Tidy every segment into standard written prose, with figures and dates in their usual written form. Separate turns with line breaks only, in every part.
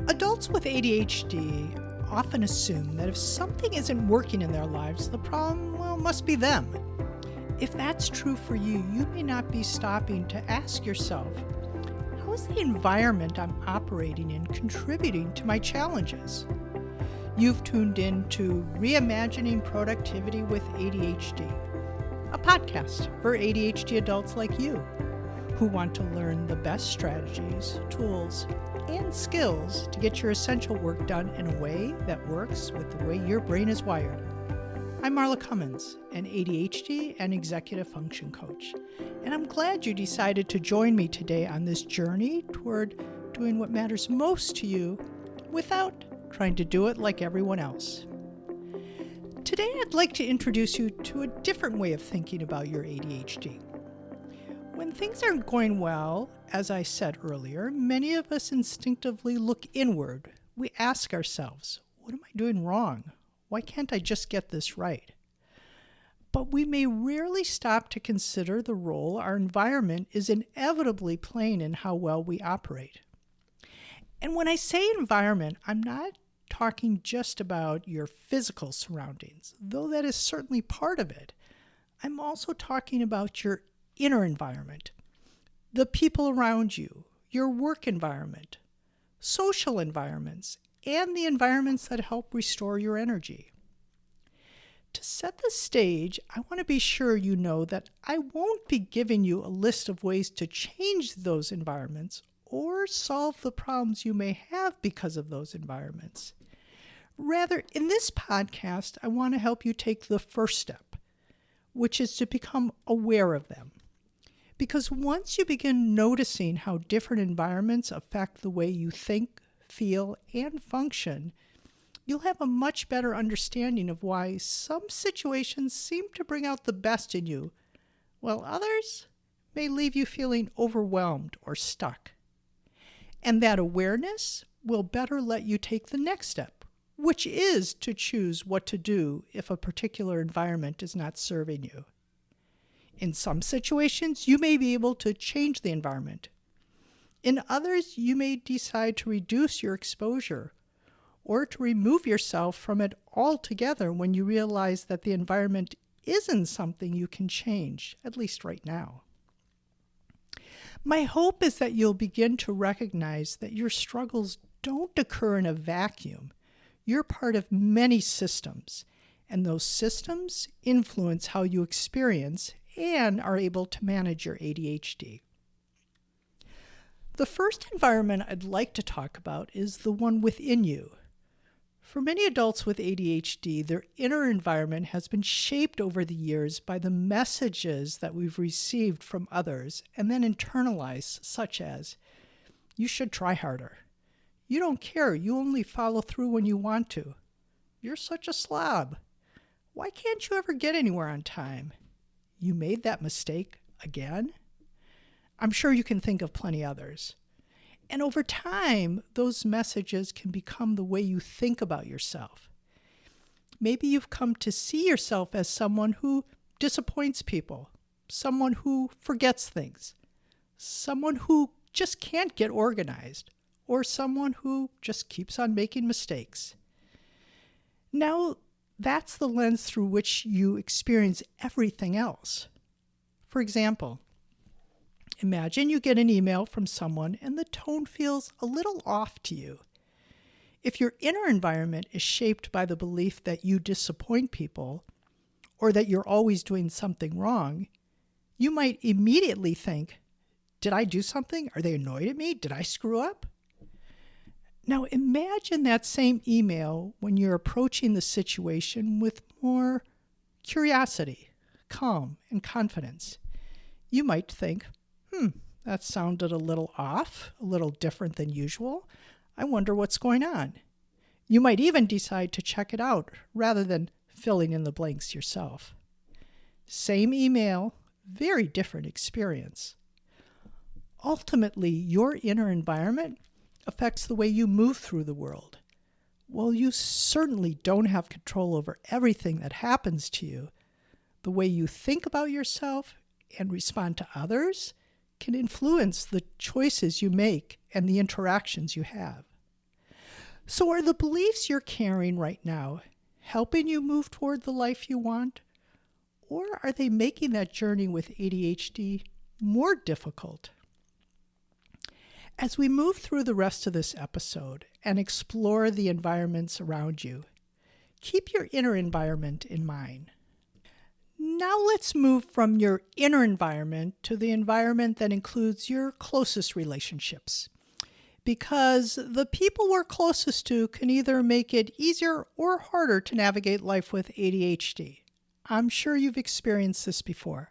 Adults with ADHD often assume that if something isn't working in their lives, the problem, must be them. If that's true for you, you may not be stopping to ask yourself, how is the environment I'm operating in contributing to my challenges? You've tuned in to Reimagining Productivity with ADHD, a podcast for ADHD adults like you who want to learn the best strategies, tools, and skills to get your essential work done in a way that works with the way your brain is wired. I'm Marla Cummins, an ADHD and executive function coach, and I'm glad you decided to join me today on this journey toward doing what matters most to you without trying to do it like everyone else. Today, I'd like to introduce you to a different way of thinking about your ADHD. When things aren't going well, as I said earlier, many of us instinctively look inward. We ask ourselves, what am I doing wrong? Why can't I just get this right? But we may rarely stop to consider the role our environment is inevitably playing in how well we operate. And when I say environment, I'm not talking just about your physical surroundings, though that is certainly part of it. I'm also talking about your inner environment, the people around you, your work environment, social environments, and the environments that help restore your energy. To set the stage, I want to be sure you know that I won't be giving you a list of ways to change those environments or solve the problems you may have because of those environments. Rather, in this podcast, I want to help you take the first step, which is to become aware of them. Because once you begin noticing how different environments affect the way you think, feel, and function, you'll have a much better understanding of why some situations seem to bring out the best in you, while others may leave you feeling overwhelmed or stuck. And that awareness will better let you take the next step, which is to choose what to do if a particular environment is not serving you. In some situations, you may be able to change the environment. In others, you may decide to reduce your exposure or to remove yourself from it altogether when you realize that the environment isn't something you can change, at least right now. My hope is that you'll begin to recognize that your struggles don't occur in a vacuum. You're part of many systems, and those systems influence how you experience and are able to manage your ADHD. The first environment I'd like to talk about is the one within you. For many adults with ADHD, their inner environment has been shaped over the years by the messages that we've received from others and then internalized, such as, you should try harder. You don't care. You only follow through when you want to. You're such a slob. Why can't you ever get anywhere on time? You made that mistake again? I'm sure you can think of plenty others. And over time, those messages can become the way you think about yourself. Maybe you've come to see yourself as someone who disappoints people, someone who forgets things, someone who just can't get organized, or someone who just keeps on making mistakes. Now, that's the lens through which you experience everything else. For example, imagine you get an email from someone and the tone feels a little off to you. If your inner environment is shaped by the belief that you disappoint people or that you're always doing something wrong, you might immediately think, did I do something? Are they annoyed at me? Did I screw up? Now imagine that same email when you're approaching the situation with more curiosity, calm, and confidence. You might think, that sounded a little off, a little different than usual. I wonder what's going on. You might even decide to check it out rather than filling in the blanks yourself. Same email, very different experience. Ultimately, your inner environment affects the way you move through the world. While you certainly don't have control over everything that happens to you, the way you think about yourself and respond to others can influence the choices you make and the interactions you have. So, are the beliefs you're carrying right now helping you move toward the life you want? Or are they making that journey with ADHD more difficult? As we move through the rest of this episode and explore the environments around you, keep your inner environment in mind. Now let's move from your inner environment to the environment that includes your closest relationships. Because the people we're closest to can either make it easier or harder to navigate life with ADHD. I'm sure you've experienced this before.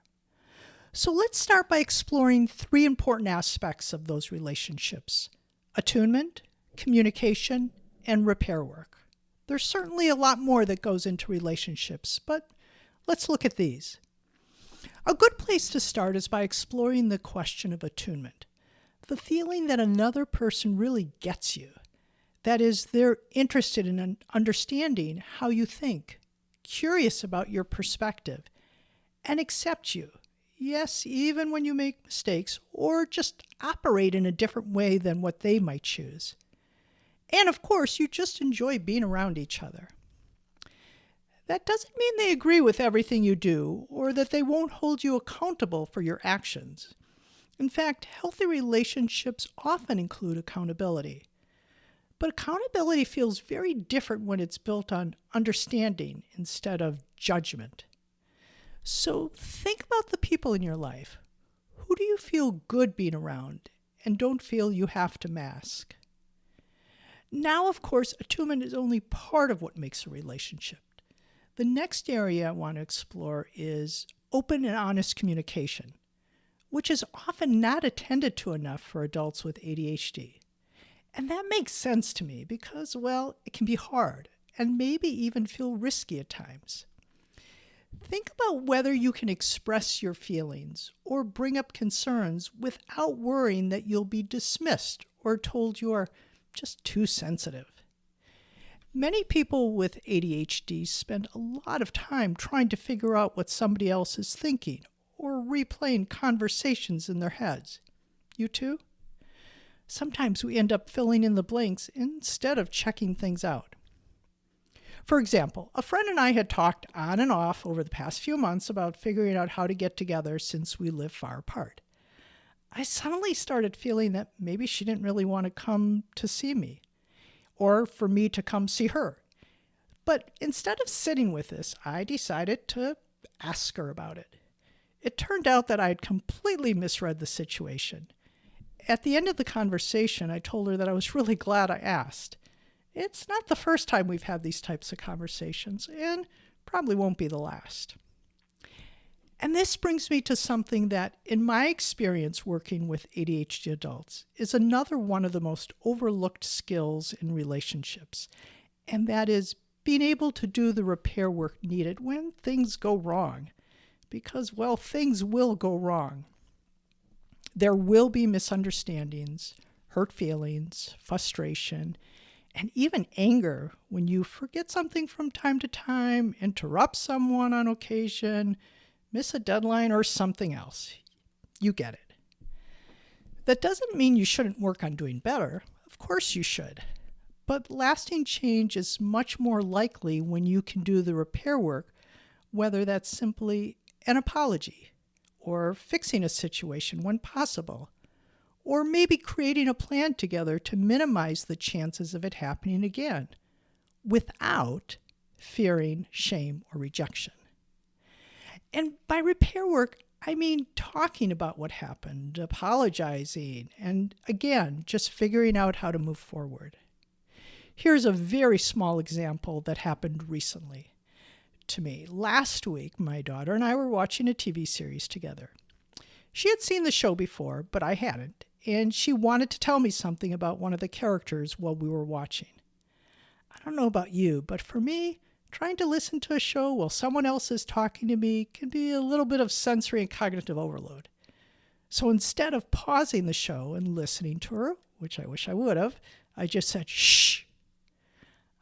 So let's start by exploring 3 important aspects of those relationships: attunement, communication, and repair work. There's certainly a lot more that goes into relationships, but let's look at these. A good place to start is by exploring the question of attunement. The feeling that another person really gets you. That is, they're interested in understanding how you think, curious about your perspective, and accept you. Yes, even when you make mistakes or just operate in a different way than what they might choose. And of course, you just enjoy being around each other. That doesn't mean they agree with everything you do or that they won't hold you accountable for your actions. In fact, healthy relationships often include accountability. But accountability feels very different when it's built on understanding instead of judgment. So think about the people in your life. Who do you feel good being around and don't feel you have to mask? Now, of course, attunement is only part of what makes a relationship. The next area I want to explore is open and honest communication, which is often not attended to enough for adults with ADHD. And that makes sense to me because, well, it can be hard and maybe even feel risky at times. Think about whether you can express your feelings or bring up concerns without worrying that you'll be dismissed or told you are just too sensitive. Many people with ADHD spend a lot of time trying to figure out what somebody else is thinking or replaying conversations in their heads. You too? Sometimes we end up filling in the blanks instead of checking things out. For example, a friend and I had talked on and off over the past few months about figuring out how to get together since we live far apart. I suddenly started feeling that maybe she didn't really want to come to see me, or for me to come see her. But instead of sitting with this, I decided to ask her about it. It turned out that I had completely misread the situation. At the end of the conversation, I told her that I was really glad I asked. It's not the first time we've had these types of conversations, and probably won't be the last. And this brings me to something that, in my experience working with ADHD adults, is another one of the most overlooked skills in relationships, and that is being able to do the repair work needed when things go wrong. Because, well, things will go wrong. There will be misunderstandings, hurt feelings, frustration, and even anger when you forget something from time to time, interrupt someone on occasion, miss a deadline, or something else. You get it. That doesn't mean you shouldn't work on doing better. Of course you should. But lasting change is much more likely when you can do the repair work, whether that's simply an apology, or fixing a situation when possible, or maybe creating a plan together to minimize the chances of it happening again, without fearing shame or rejection. And by repair work, I mean talking about what happened, apologizing, and again, just figuring out how to move forward. Here's a very small example that happened recently to me. Last week, my daughter and I were watching a TV series together. She had seen the show before, but I hadn't, and she wanted to tell me something about one of the characters while we were watching. I don't know about you, but for me, trying to listen to a show while someone else is talking to me can be a little bit of sensory and cognitive overload. So instead of pausing the show and listening to her, which I wish I would have, I just said, shh.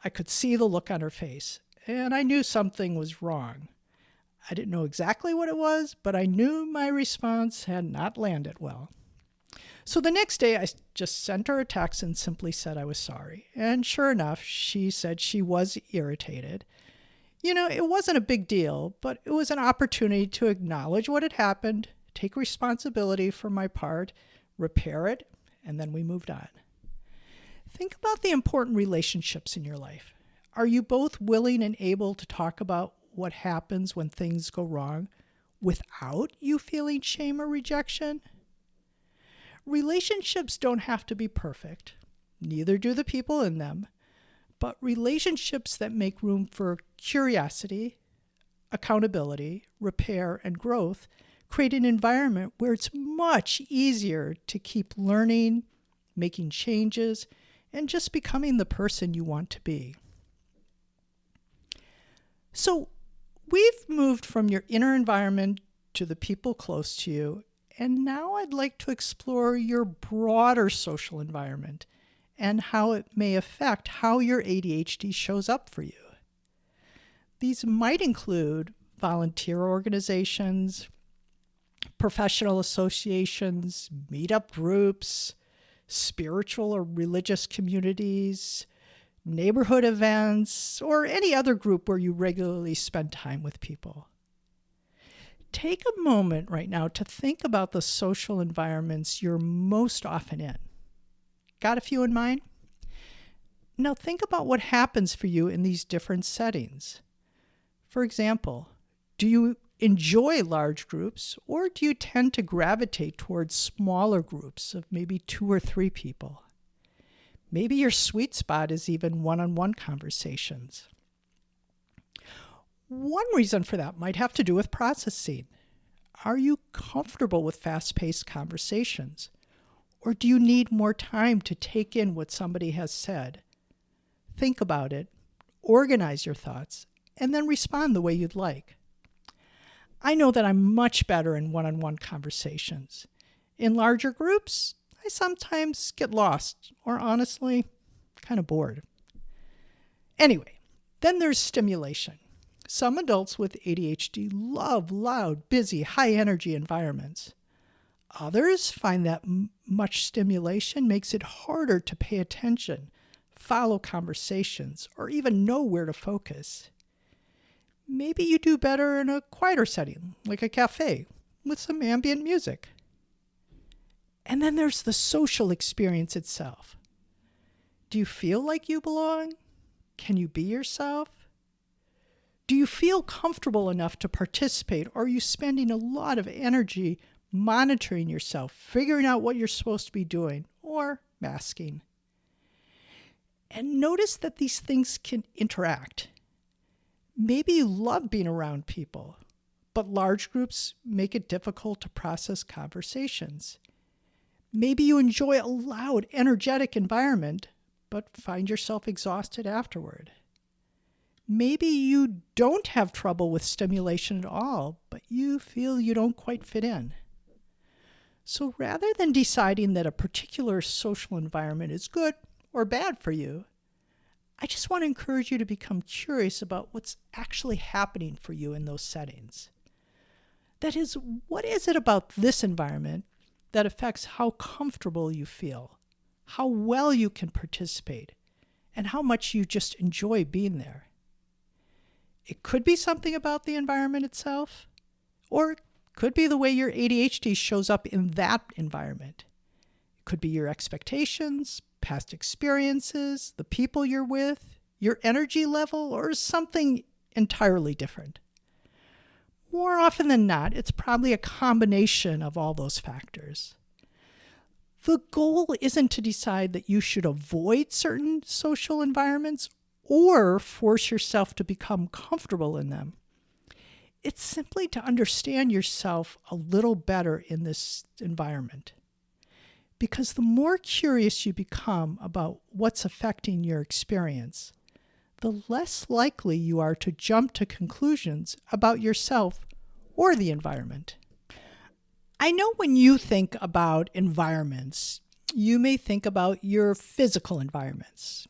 I could see the look on her face, and I knew something was wrong. I didn't know exactly what it was, but I knew my response had not landed well. So the next day, I just sent her a text and simply said I was sorry. And sure enough, she said she was irritated. It wasn't a big deal, but it was an opportunity to acknowledge what had happened, take responsibility for my part, repair it, and then we moved on. Think about the important relationships in your life. Are you both willing and able to talk about what happens when things go wrong without you feeling shame or rejection? Relationships don't have to be perfect. Neither do the people in them. But relationships that make room for curiosity, accountability, repair, and growth create an environment where it's much easier to keep learning, making changes, and just becoming the person you want to be. So we've moved from your inner environment to the people close to you, and now I'd like to explore your broader social environment and how it may affect how your ADHD shows up for you. These might include volunteer organizations, professional associations, meetup groups, spiritual or religious communities, neighborhood events, or any other group where you regularly spend time with people. Take a moment right now to think about the social environments you're most often in. Got a few in mind? Now think about what happens for you in these different settings. For example, do you enjoy large groups, or do you tend to gravitate towards smaller groups of maybe 2 or 3 people? Maybe your sweet spot is even one-on-one conversations. One reason for that might have to do with processing. Are you comfortable with fast-paced conversations? Or do you need more time to take in what somebody has said? Think about it, organize your thoughts, and then respond the way you'd like. I know that I'm much better in one-on-one conversations. In larger groups, I sometimes get lost or honestly, kind of bored. Anyway, then there's stimulation. Some adults with ADHD love loud, busy, high-energy environments. Others find that much stimulation makes it harder to pay attention, follow conversations, or even know where to focus. Maybe you do better in a quieter setting, like a cafe, with some ambient music. And then there's the social experience itself. Do you feel like you belong? Can you be yourself? Do you feel comfortable enough to participate, or are you spending a lot of energy monitoring yourself, figuring out what you're supposed to be doing, or masking? And notice that these things can interact. Maybe you love being around people, but large groups make it difficult to process conversations. Maybe you enjoy a loud, energetic environment, but find yourself exhausted afterward. Maybe you don't have trouble with stimulation at all, but you feel you don't quite fit in. So rather than deciding that a particular social environment is good or bad for you, I just want to encourage you to become curious about what's actually happening for you in those settings. That is, what is it about this environment that affects how comfortable you feel, how well you can participate, and how much you just enjoy being there? It could be something about the environment itself, or it could be the way your ADHD shows up in that environment. It could be your expectations, past experiences, the people you're with, your energy level, or something entirely different. More often than not, it's probably a combination of all those factors. The goal isn't to decide that you should avoid certain social environments or force yourself to become comfortable in them. It's simply to understand yourself a little better in this environment. Because the more curious you become about what's affecting your experience, the less likely you are to jump to conclusions about yourself or the environment. I know when you think about environments, you may think about your physical environments.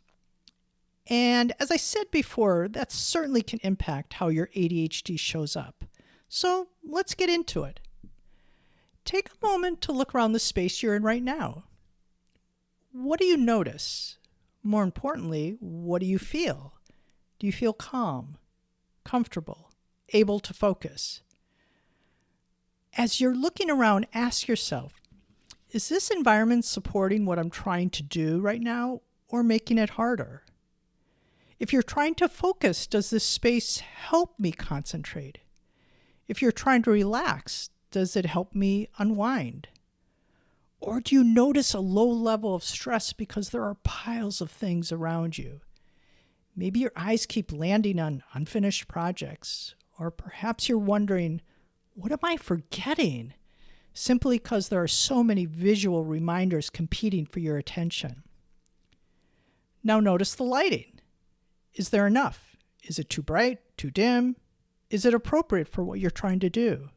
And as I said before, that certainly can impact how your ADHD shows up. So let's get into it. Take a moment to look around the space you're in right now. What do you notice? More importantly, what do you feel? Do you feel calm, comfortable, able to focus? As you're looking around, ask yourself, is this environment supporting what I'm trying to do right now or making it harder? If you're trying to focus, does this space help me concentrate? If you're trying to relax, does it help me unwind? Or do you notice a low level of stress because there are piles of things around you? Maybe your eyes keep landing on unfinished projects, or perhaps you're wondering, what am I forgetting? Simply because there are so many visual reminders competing for your attention. Now notice the lighting. Is there enough? Is it too bright, too dim? Is it appropriate for what you're trying to do?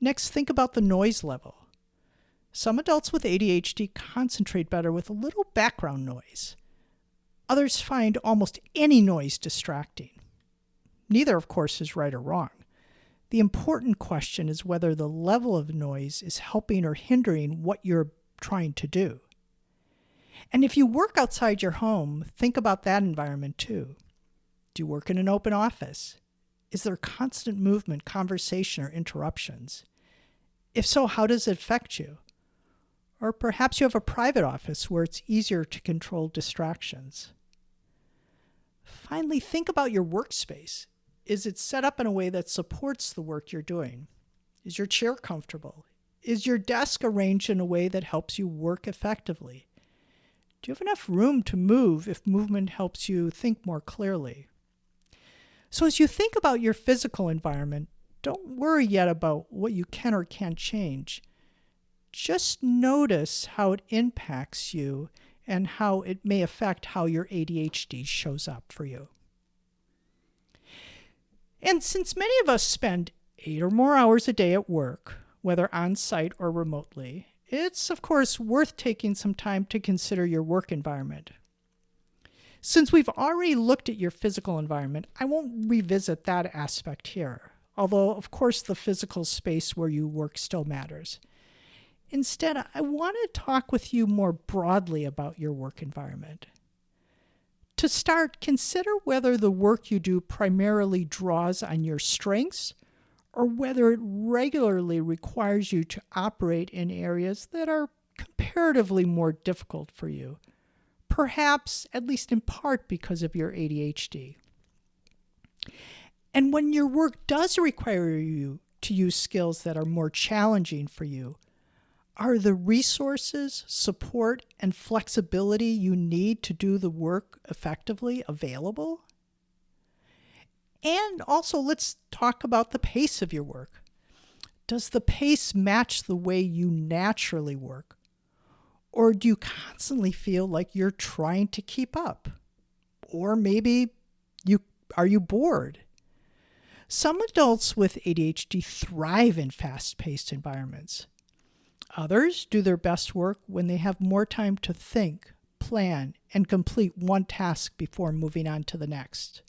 Next, think about the noise level. Some adults with ADHD concentrate better with a little background noise. Others find almost any noise distracting. Neither, of course, is right or wrong. The important question is whether the level of noise is helping or hindering what you're trying to do. And if you work outside your home, think about that environment too. Do you work in an open office? Is there constant movement, conversation, or interruptions? If so, how does it affect you? Or perhaps you have a private office where it's easier to control distractions. Finally, think about your workspace. Is it set up in a way that supports the work you're doing? Is your chair comfortable? Is your desk arranged in a way that helps you work effectively? Do you have enough room to move if movement helps you think more clearly? So as you think about your physical environment, don't worry yet about what you can or can't change. Just notice how it impacts you and how it may affect how your ADHD shows up for you. And since many of us spend 8 or more hours a day at work, whether on-site or remotely, it's of course worth taking some time to consider your work environment. Since we've already looked at your physical environment, I won't revisit that aspect here, although of course the physical space where you work still matters. Instead, I want to talk with you more broadly about your work environment. To start, consider whether the work you do primarily draws on your strengths or whether it regularly requires you to operate in areas that are comparatively more difficult for you, perhaps at least in part because of your ADHD. And when your work does require you to use skills that are more challenging for you, are the resources, support, and flexibility you need to do the work effectively available? And also, let's talk about the pace of your work. Does the pace match the way you naturally work? Or do you constantly feel like you're trying to keep up? Or maybe are you bored? Some adults with ADHD thrive in fast-paced environments. Others do their best work when they have more time to think, plan, and complete one task before moving on to the next.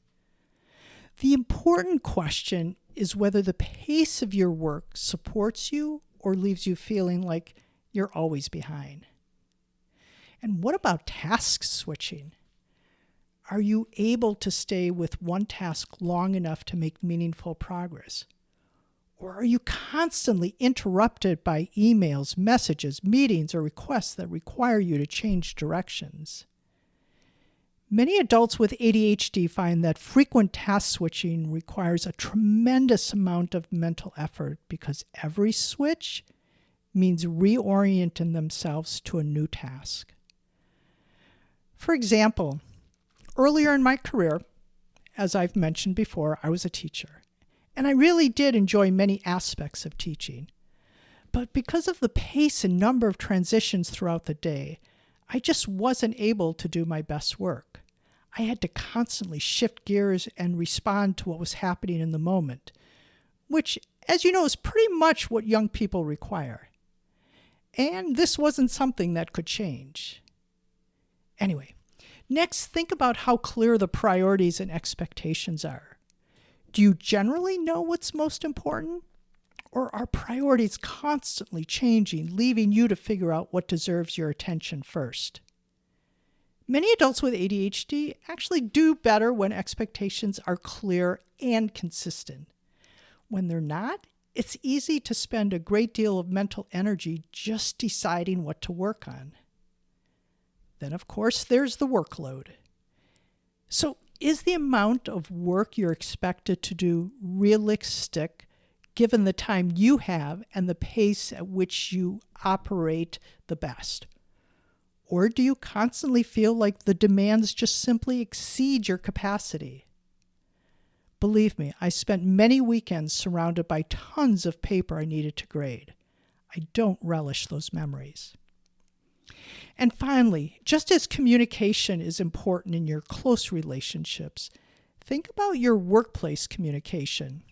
The important question is whether the pace of your work supports you or leaves you feeling like you're always behind. And what about task switching? Are you able to stay with one task long enough to make meaningful progress? Or are you constantly interrupted by emails, messages, meetings, or requests that require you to change directions? Many adults with ADHD find that frequent task switching requires a tremendous amount of mental effort because every switch means reorienting themselves to a new task. For example, earlier in my career, as I've mentioned before, I was a teacher. And I really did enjoy many aspects of teaching. But because of the pace and number of transitions throughout the day, I just wasn't able to do my best work. I had to constantly shift gears and respond to what was happening in the moment, which, as you know, is pretty much what young people require. And this wasn't something that could change. Anyway, next, think about how clear the priorities and expectations are. Do you generally know what's most important? Or are priorities constantly changing, leaving you to figure out what deserves your attention first? Many adults with ADHD actually do better when expectations are clear and consistent. When they're not, it's easy to spend a great deal of mental energy just deciding what to work on. Then, of course, there's the workload. So, is the amount of work you're expected to do realistic given the time you have and the pace at which you operate the best? Or do you constantly feel like the demands just simply exceed your capacity? Believe me, I spent many weekends surrounded by tons of paper I needed to grade. I don't relish those memories. And finally, just as communication is important in your close relationships, think about your workplace communication.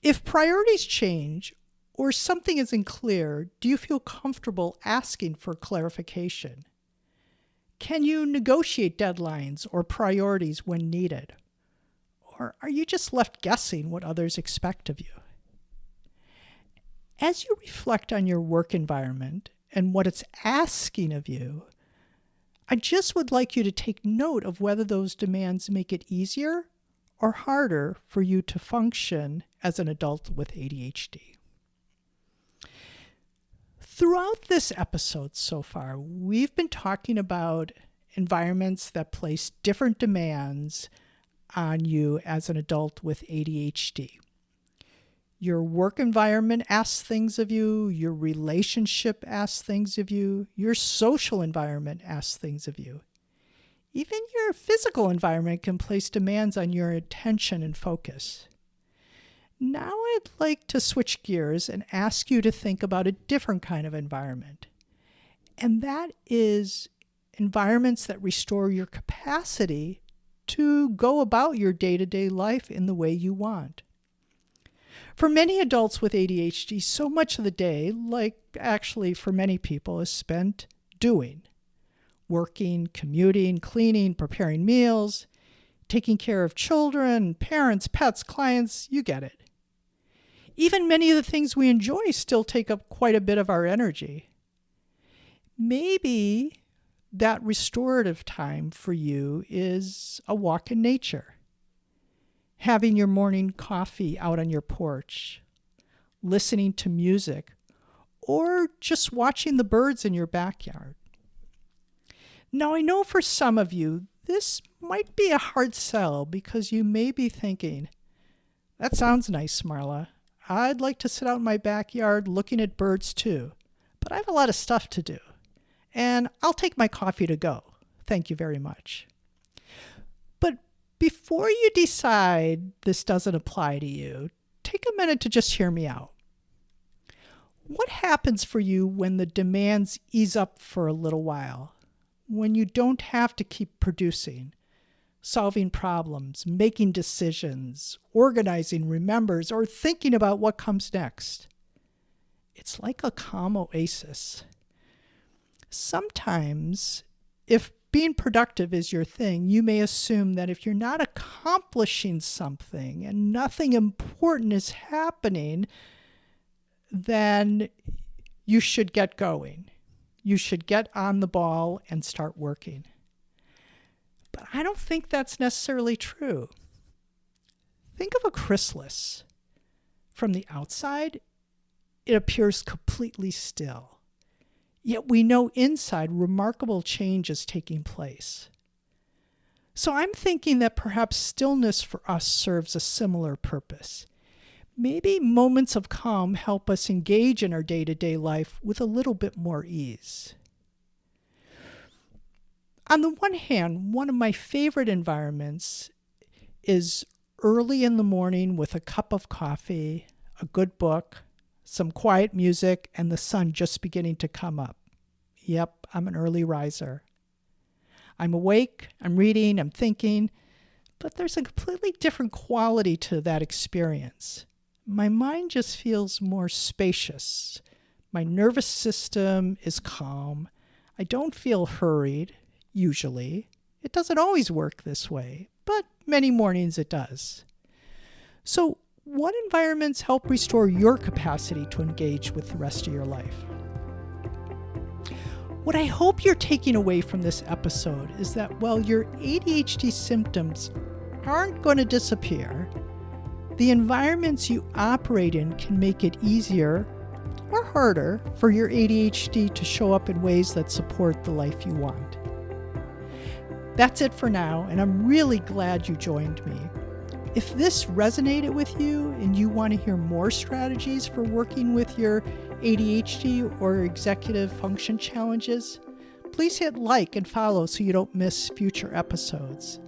If priorities change or something isn't clear, do you feel comfortable asking for clarification? Can you negotiate deadlines or priorities when needed? Or are you just left guessing what others expect of you? As you reflect on your work environment and what it's asking of you, I just would like you to take note of whether those demands make it easier or harder for you to function as an adult with ADHD. Throughout this episode so far, we've been talking about environments that place different demands on you as an adult with ADHD. Your work environment asks things of you, your relationship asks things of you, your social environment asks things of you. Even your physical environment can place demands on your attention and focus. Now I'd like to switch gears and ask you to think about a different kind of environment. And that is environments that restore your capacity to go about your day-to-day life in the way you want. For many adults with ADHD, so much of the day, like actually for many people, is spent doing. Working, commuting, cleaning, preparing meals, taking care of children, parents, pets, clients, you get it. Even many of the things we enjoy still take up quite a bit of our energy. Maybe that restorative time for you is a walk in nature. Having your morning coffee out on your porch, listening to music, or just watching the birds in your backyard. Now, I know for some of you, this might be a hard sell because you may be thinking, that sounds nice, Marla. I'd like to sit out in my backyard looking at birds too, but I have a lot of stuff to do. And I'll take my coffee to go. Thank you very much. But before you decide this doesn't apply to you, take a minute to just hear me out. What happens for you when the demands ease up for a little while? When you don't have to keep producing, solving problems, making decisions, organizing remembers, or thinking about what comes next? It's like a calm oasis. Sometimes, if being productive is your thing, you may assume that if you're not accomplishing something and nothing important is happening, then you should get going. You should get on the ball and start working. But I don't think that's necessarily true. Think of a chrysalis. From the outside, it appears completely still. Yet we know inside remarkable change is taking place. So I'm thinking that perhaps stillness for us serves a similar purpose. Maybe moments of calm help us engage in our day-to-day life with a little bit more ease. On the one hand, one of my favorite environments is early in the morning with a cup of coffee, a good book, some quiet music, and the sun just beginning to come up. Yep, I'm an early riser. I'm awake, I'm reading, I'm thinking, but there's a completely different quality to that experience. My mind just feels more spacious. My nervous system is calm. I don't feel hurried, usually. It doesn't always work this way, but many mornings it does. So what environments help restore your capacity to engage with the rest of your life? What I hope you're taking away from this episode is that while your ADHD symptoms aren't going to disappear, the environments you operate in can make it easier or harder for your ADHD to show up in ways that support the life you want. That's it for now, and I'm really glad you joined me. If this resonated with you and you want to hear more strategies for working with your ADHD or executive function challenges, please hit like and follow so you don't miss future episodes.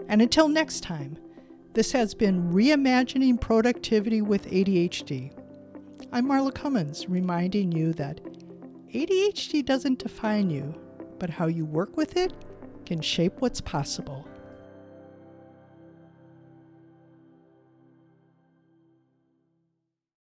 And until next time, this has been Reimagining Productivity with ADHD. I'm Marla Cummins, reminding you that ADHD doesn't define you, but how you work with it can shape what's possible.